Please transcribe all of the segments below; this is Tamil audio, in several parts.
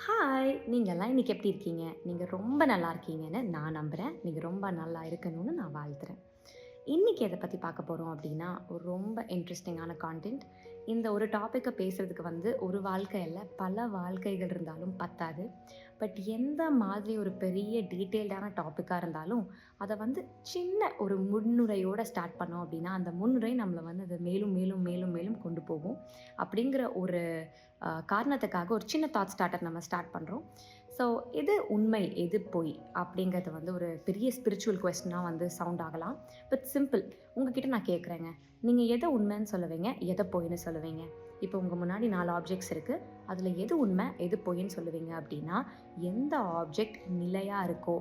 ஹாய்! நீங்கலாம் இன்னைக்கு எப்படி இருக்கீங்க? நீங்க ரொம்ப நல்லா இருக்கீங்கன்னு நான் நம்புறேன். நீங்க ரொம்ப நல்லா இருக்கணும்னு நான் வாழ்த்துறேன். இன்னைக்கு எத பத்தி பார்க்க போறோம் அப்படின்னா, ஒரு ரொம்ப இன்ட்ரஸ்டிங்கான கான்டென்ட். இந்த ஒரு டாபிக்க பேசுறதுக்கு ஒரு வாழ்க்கை இல்ல, பல வாழ்க்கைகள் இருந்தாலும் பத்தாது. பட் எந்த மாதிரி ஒரு பெரிய டீட்டெயில்டான டாபிக்கா இருந்தாலும், அத சின்ன ஒரு முன்னுரையோட ஸ்டார்ட் பண்ணோம் அப்படின்னா, அந்த முன்னுரை நம்மள அது மேலும், மேலும், மேலும், மேலும் கொண்டு போகும். அப்படிங்கிற ஒரு காரணத்துக்காக ஒரு சின்ன தாட் ஸ்டார்ட்டர் நம்ம ஸ்டார்ட் பண்ணுறோம். ஸோ எது உண்மை, எது பொய் அப்படிங்கிறது ஒரு பெரிய ஸ்பிரிச்சுவல் கொஸ்டினா சவுண்ட் ஆகலாம். But simple. உங்ககிட்ட நான் கேட்குறேங்க. நீங்க எத உண்மைன்னு சொல்லுவீங்க? எத பொய்ன்னு சொல்லுவீங்க? இப்போ உங்க முன்னாடி 4 ஆப்ஜெக்ட்ஸ் இருக்கு. அதுல எது உண்மை, எது பொய்ன்னு சொல்லுவீங்க அப்படின்னா, எந்த ஆப்ஜெக்ட் நிலையா இருக்கோ,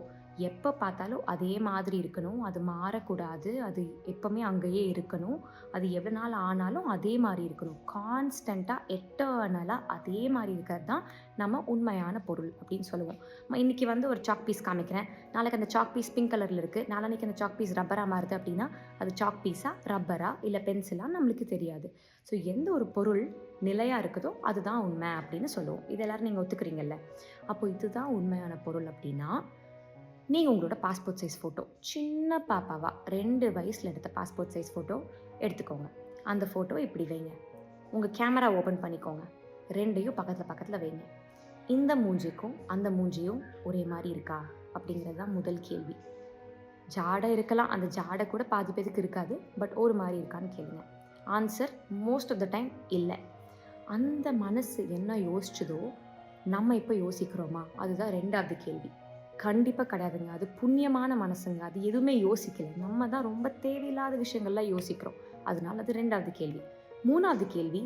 எப்ப பார்த்தாலும் அதே மாதிரி இருக்கணும். அது மாறக்கூடாது. அது எப்பவுமே அங்கேயே இருக்கணும். அது எவ்வளோ நாள் ஆனாலும் அதே மாரி இருக்கணும். கான்ஸ்டன்ட்டா, எட்டர்னலா அதே மாரி இருக்கிறது தான் நம்ம உண்மையான பொருள் அப்படின்னு சொல்லுவோம். இன்னைக்கு ஒரு சாக் பீஸ் காமிக்கிறேன். நாளைக்கு அந்த சாக் பீஸ் பிங்க் கலர்ல இருக்கு. நாளான்னைக்கு அந்த சாக் பீஸ் ரப்பரா மாறுது அப்படின்னா, அது சாக் பீஸா, ரப்பரா இல்ல பென்சிலா நம்மளுக்கு தெரியாது. ஸோ எந்த ஒரு பொருள் நிலையா இருக்குதோ அதுதான் உண்மை அப்படின்னு சொல்லுவோம். இது எல்லாரும் நீங்க ஒத்துக்கிறீங்கல்ல? அப்போ இதுதான் உண்மையான பொருள் அப்படின்னா, நீங்க உங்களோட பாஸ்போர்ட் சைஸ் ஃபோட்டோ சின்ன பாப்பாவா 2 வயசுல எடுத்த பாஸ்போர்ட் சைஸ் ஃபோட்டோ எடுத்துக்கோங்க. அந்த ஃபோட்டோவ இப்படி வைங்க. உங்க கேமரா ஓப்பன் பண்ணிக்கோங்க. 2யும் பக்கத்துல பக்கத்துல வைங்க. இந்த மூஞ்சிக்கும் அந்த மூஞ்சியும் ஒரே மாரி இருக்கா? அப்படிங்கிறது தான் முதல் கேள்வி. ஜாடை இருக்கலாம். அந்த ஜாடை கூட பாதி பேருக்கு இருக்காது. பட் ஒரு மாரி இருக்கான்னு கேளுங்க. Answer most of the time இல்ல. அந்த மனசு என்ன யோசிச்சதோ, நம்ம இப்ப யோசிக்கிறோமா? அதுதான் 2வது கேள்வி. கண்டிப்பா கிடையாதுங்க. அது புண்ணியமான மனசுங்க. அது எதுவுமே யோசிக்கல. நம்ம தான் ரொம்ப தேவையில்லாத விஷயங்கள்லாம் யோசிக்கிறோம். அதனால அது 2வது கேள்வி. 3வது கேள்வி,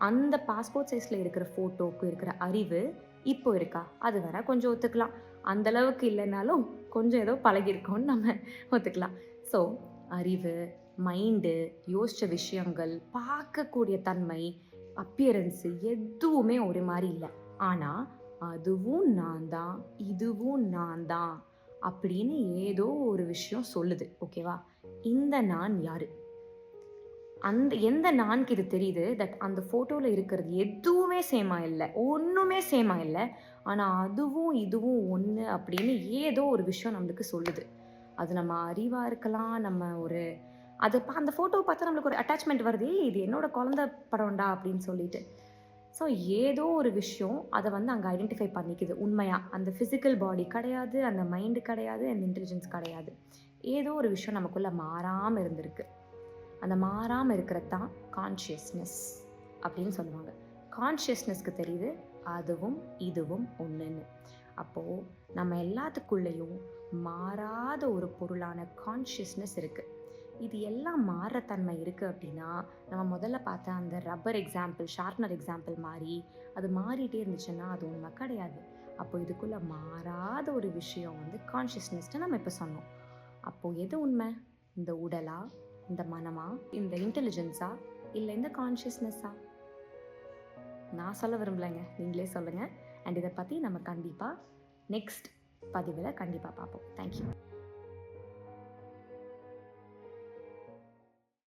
அந்த பாஸ்போர்ட் சைஸ்ல இருக்கிற ஃபோட்டோக்கு இருக்கிற அறிவு இப்போ இருக்கா? அது வேணா கொஞ்சம் ஒத்துக்கலாம். அந்த அளவுக்கு இல்லனாலும் கொஞ்சம் ஏதோ பழகியிருக்கோம்னு நம்ம ஒத்துக்கலாம். ஸோ அறிவு, மைண்டு, யோசிச்ச விஷயங்கள், பார்க்கக்கூடிய தன்மை, அப்பியரன்ஸ் எதுவுமே ஒரு மாரி இல்ல. ஆனா அதுவும் நான் தான், இதுவும் நான் தான் அப்படின்னு ஏதோ ஒரு விஷயம் சொல்லுது. ஓகேவா? இந்த நான் யாரு? அந்த எந்த நான்கு இது தெரியுது தட் அந்த ஃபோட்டோல இருக்கிறது எதுவுமே சேமா இல்ல. ஒண்ணுமே சேமா இல்ல. ஆனா அதுவும் இதுவும் ஒண்ணு அப்படின்னு ஏதோ ஒரு விஷயம் நம்மளுக்கு சொல்லுது. அது நம்ம அறிவா இருக்கலாம். நம்ம ஒரு அந்த ஃபோட்டோவ பார்த்தா நம்மளுக்கு ஒரு அட்டாச்மென்ட் வருது. "ஏய் இது என்னோட குழந்தை படம்டா" அப்படின்னு சொல்லிட்டு. ஸோ ஏதோ ஒரு விஷயம் அத அங்க ஐடென்டிஃபை பண்ணிக்குது உண்மையா. அந்த பிசிக்கல் பாடி கிடையாது, அந்த மைண்ட் கிடையாது, அந்த இன்டெலிஜென்ஸ் கிடையாது. ஏதோ ஒரு விஷயம் நமக்குள்ள மாறாம இருந்திருக்கு. அந்த மாறாம இருக்கிறது தான் கான்ஷியஸ்னஸ் அப்படின்னு சொல்லுவாங்க. கான்ஷியஸ்னஸ்க்கு தெரியுது அதுவும் இதுவும் ஒண்ணுன்னு. அப்போ நம்ம எல்லாத்துக்குள்ளேயும் மாறாத ஒரு பொருளான கான்ஷியஸ்னஸ் இருக்கு. இது எல்லாம் மாறுற தன்மை இருக்கு அப்படின்னா, நம்ம முதல்ல பார்த்த அந்த ரப்பர் எக்ஸாம்பிள், ஷார்ப்னர் எக்ஸாம்பிள் மாரி, அது மாறிட்டே இருந்துச்சுன்னா அது உண்மை கிடையாது. அப்போ இதுக்குள்ள மாறாத ஒரு விஷயம் கான்ஷியஸ்னஸ்ன்னு நம்ம இப்ப சொன்னோம். அப்போ எது உண்மை? இந்த உடலா? இந்த மனமா? இந்த இன்டெலிஜென்ஸா? இல்ல இந்த கான்ஷியஸ்னஸா? நான் சொல்ல விரும்பலங்க. நீங்களே சொல்லுங்க. அண்ட் இத பத்தி நம்ம கண்டிப்பா நெக்ஸ்ட் பதிவுல கண்டிப்பா பார்ப்போம். Thank you.